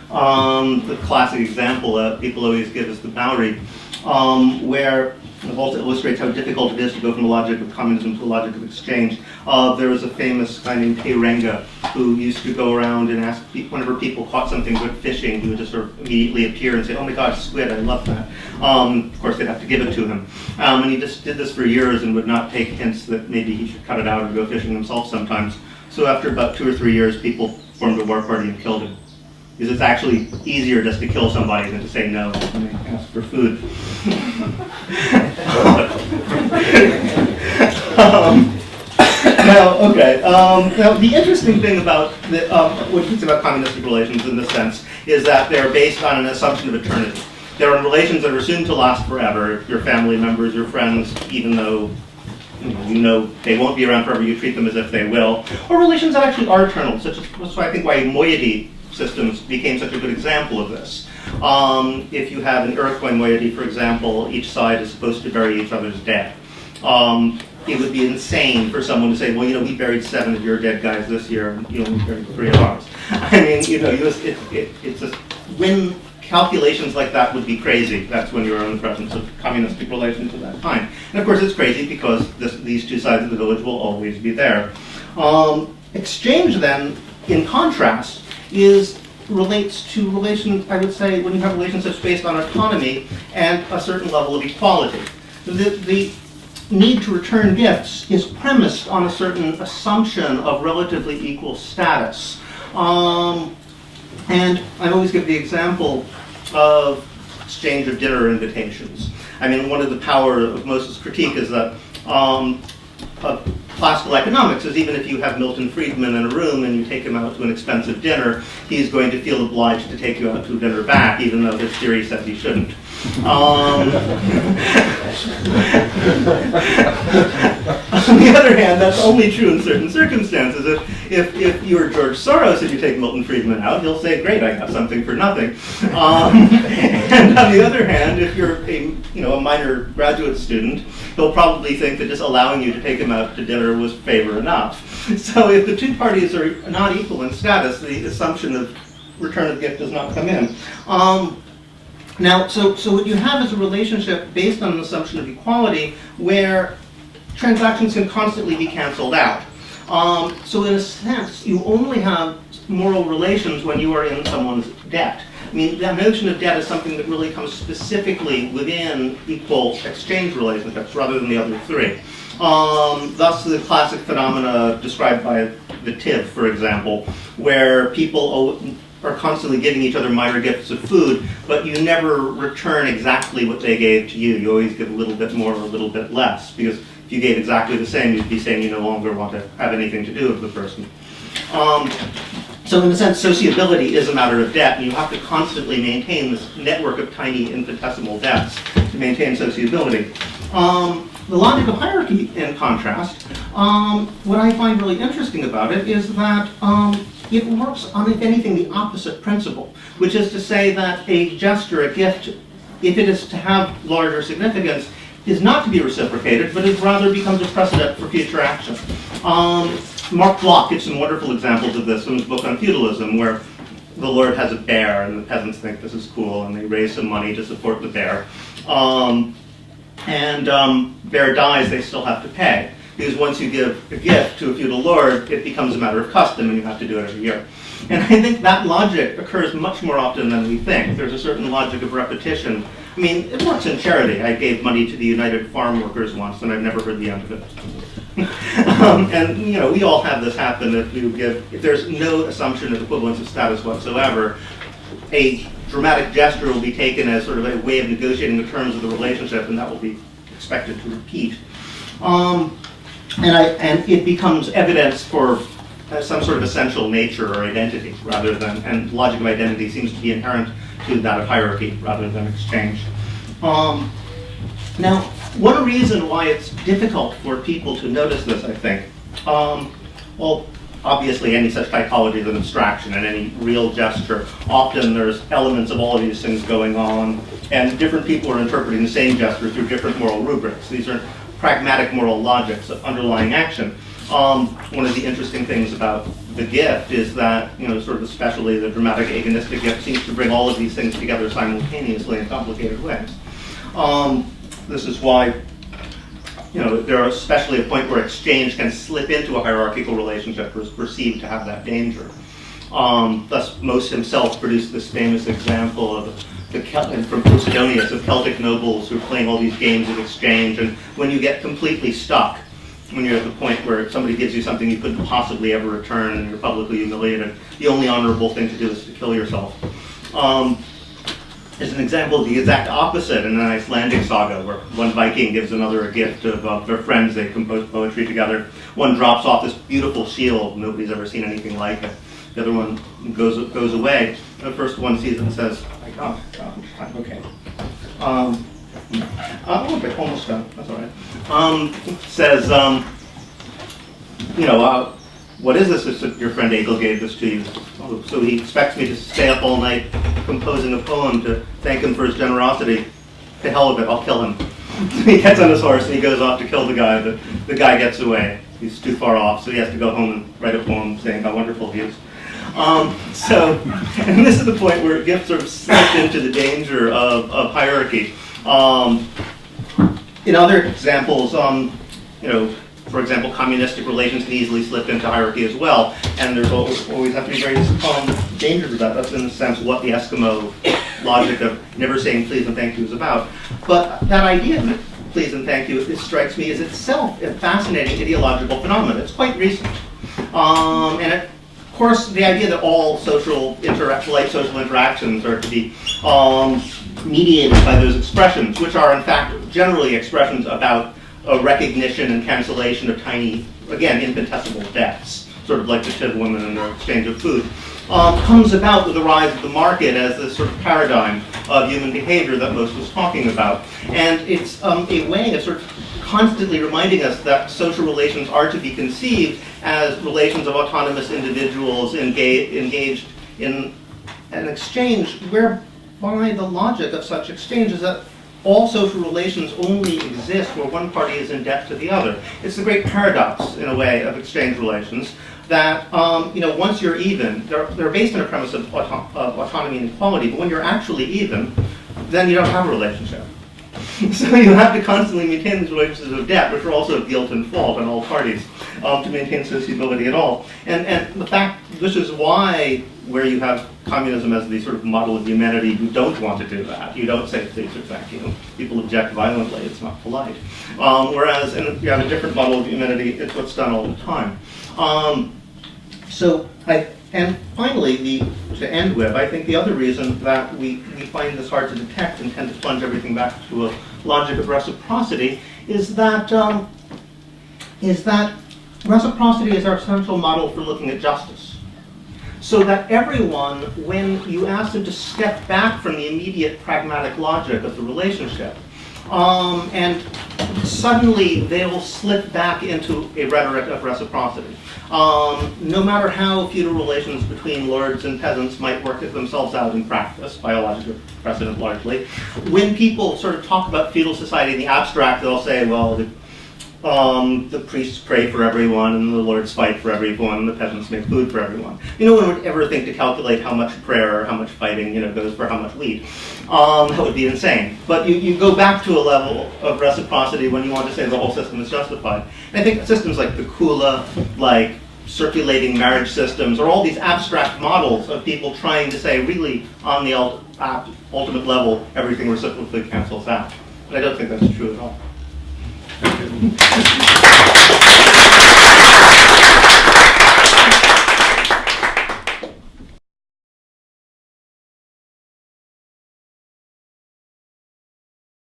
The classic example that people always give is the Maori, where it also illustrates how difficult it is to go from a logic of communism to a logic of exchange. There was a famous guy named Renga who used to go around and ask whenever people caught something good fishing, he would just sort of immediately appear and say, "Oh my gosh, squid, I love that." Of course, they'd have to give it to him. And he just did this for years and would not take hints that maybe he should cut it out and go fishing himself sometimes. So after about 2 or 3 years, people formed a war party and killed him. Because it's actually easier just to kill somebody than to say no when they ask for food. Now, the interesting thing about what he thinks about communistic relations in this sense is that they're based on an assumption of eternity. They're on relations that are assumed to last forever. Your family members, your friends, even though you know they won't be around forever, you treat them as if they will. Or relations that actually are eternal, such as that's why I think why moiety systems became such a good example of this. If you have an Iroquois moiety, for example, each side is supposed to bury each other's dead. It would be insane for someone to say, well, you know, we buried 7 of your dead guys this year, and you know, we buried 3 of ours. I mean, you know, it's just, when calculations like that would be crazy, that's when you're in the presence of communistic relations of that kind. And of course, it's crazy because these 2 sides of the village will always be there. Exchange, then, in contrast, relates to relations, I would say, when you have relationships based on autonomy and a certain level of equality. The need to return gifts is premised on a certain assumption of relatively equal status. And I always give the example of exchange of dinner invitations. I mean, one of the power of Mauss's critique is that classical economics is even if you have Milton Friedman in a room and you take him out to an expensive dinner, he's going to feel obliged to take you out to dinner back, even though his theory says he shouldn't. On the other hand, that's only true in certain circumstances. If you're George Soros and you take Milton Friedman out, he'll say, "Great, I got something for nothing." And on the other hand, if you're a minor graduate student, he'll probably think that just allowing you to take him out to dinner was favor enough. So if the 2 parties are not equal in status, the assumption of return of gift does not come in. Now, so what you have is a relationship based on an assumption of equality where transactions can constantly be canceled out. So in a sense, you only have moral relations when you are in someone's debt. I mean, that notion of debt is something that really comes specifically within equal exchange relationships rather than the other 3. Thus the classic phenomena described by the TIV, for example, where people are constantly giving each other minor gifts of food, but you never return exactly what they gave to you. You always give a little bit more or a little bit less, because if you gave exactly the same, you'd be saying you no longer want to have anything to do with the person. So in a sense, sociability is a matter of debt, and you have to constantly maintain this network of tiny infinitesimal debts to maintain sociability. The logic of hierarchy, in contrast, what I find really interesting about it is that it works on, if anything, the opposite principle, which is to say that a gesture, a gift, if it is to have larger significance, is not to be reciprocated, but it rather becomes a precedent for future action. Mark Bloch gives some wonderful examples of this in his book on feudalism, where the lord has a bear and the peasants think this is cool and they raise some money to support the bear. Bear dies, they still have to pay. Because once you give a gift to a feudal lord, it becomes a matter of custom and you have to do it every year. And I think that logic occurs much more often than we think. There's a certain logic of repetition. I mean, it works in charity. I gave money to the United Farm Workers once and I've never heard the end of it. And you know, we all have this happen if there's no assumption of equivalence of status whatsoever, a dramatic gesture will be taken as sort of a way of negotiating the terms of the relationship, and that will be expected to repeat. And it becomes evidence for some sort of essential nature or identity rather than, and logic of identity seems to be inherent to that of hierarchy rather than exchange. Now, one reason why it's difficult for people to notice this, I think, well, obviously any such typology is an abstraction, and any real gesture, often there's elements of all of these things going on, and different people are interpreting the same gesture through different moral rubrics. These are pragmatic moral logics of underlying action. One of the interesting things about the gift is that, sort of especially the dramatic agonistic gift seems to bring all of these things together simultaneously in complicated ways. This is why, there are especially a point where exchange can slip into a hierarchical relationship or is perceived to have that danger. Thus, Mauss himself produced this famous example of from Posidonius of Celtic nobles who are playing all these games of exchange, and when you get completely stuck, when you're at the point where somebody gives you something you couldn't possibly ever return and you're publicly humiliated, the only honorable thing to do is to kill yourself. There's an example of the exact opposite in an Icelandic saga where one Viking gives another a gift of their friends. They compose poetry together. One drops off this beautiful shield. Nobody's ever seen anything like it. The other one goes away. The first one sees it and says, oh, okay. Oh, but almost done. That's all right. Says, what is this? Your friend Egil gave this to you. Oh, so he expects me to stay up all night composing a poem to thank him for his generosity. To hell with it, I'll kill him. He gets on his horse and he goes off to kill the guy. The guy gets away. He's too far off, so he has to go home and write a poem saying how wonderful he is. And this is the point where gift sort of slipped into the danger of hierarchy. In other examples, for example, communistic relations can easily slip into hierarchy as well, and there's always have to be various dangers of that. That's in a sense what the Eskimo logic of never saying please and thank you is about. But that idea of please and thank you, it strikes me as itself a fascinating ideological phenomenon. It's quite recent. And of course, the idea that all social interactions are to be mediated by those expressions, which are in fact generally expressions about a recognition and cancellation of tiny, again, infinitesimal debts, sort of like the Shiv woman and the exchange of food, comes about with the rise of the market as this sort of paradigm of human behavior that Mauss was talking about. And it's a way of sort of constantly reminding us that social relations are to be conceived as relations of autonomous individuals engaged in an exchange whereby the logic of such exchange is that all social relations only exist where one party is in debt to the other. It's the great paradox, in a way, of exchange relations that, once you're even, they're based on a premise of autonomy and equality, but when you're actually even, then you don't have a relationship. So you have to constantly maintain these relationships of debt, which are also of guilt and fault on all parties, to maintain sociability at all. And the fact, this is why, where you have communism as the sort of model of humanity, you don't want to do that. You don't say please or thank you. People object violently. It's not polite. Whereas, and if you have a different model of humanity, it's what's done all the time. And finally, to end with, I think the other reason that we find this hard to detect and tend to plunge everything back to a logic of reciprocity is that reciprocity is our central model for looking at justice. So that everyone, when you ask them to step back from the immediate pragmatic logic of the relationship, and suddenly they'll slip back into a rhetoric of reciprocity. No matter how feudal relations between lords and peasants might work themselves out in practice, by a logic of precedent largely, when people sort of talk about feudal society in the abstract, they'll say, well, the priests pray for everyone, and the lords fight for everyone, and the peasants make food for everyone. No one would ever think to calculate how much prayer or how much fighting goes for how much wheat. That would be insane. But you go back to a level of reciprocity when you want to say the whole system is justified. And I think systems like the Kula, like circulating marriage systems, or all these abstract models of people trying to say, really, on the ultimate level, everything reciprocally cancels out. But I don't think that's true at all. Thank you.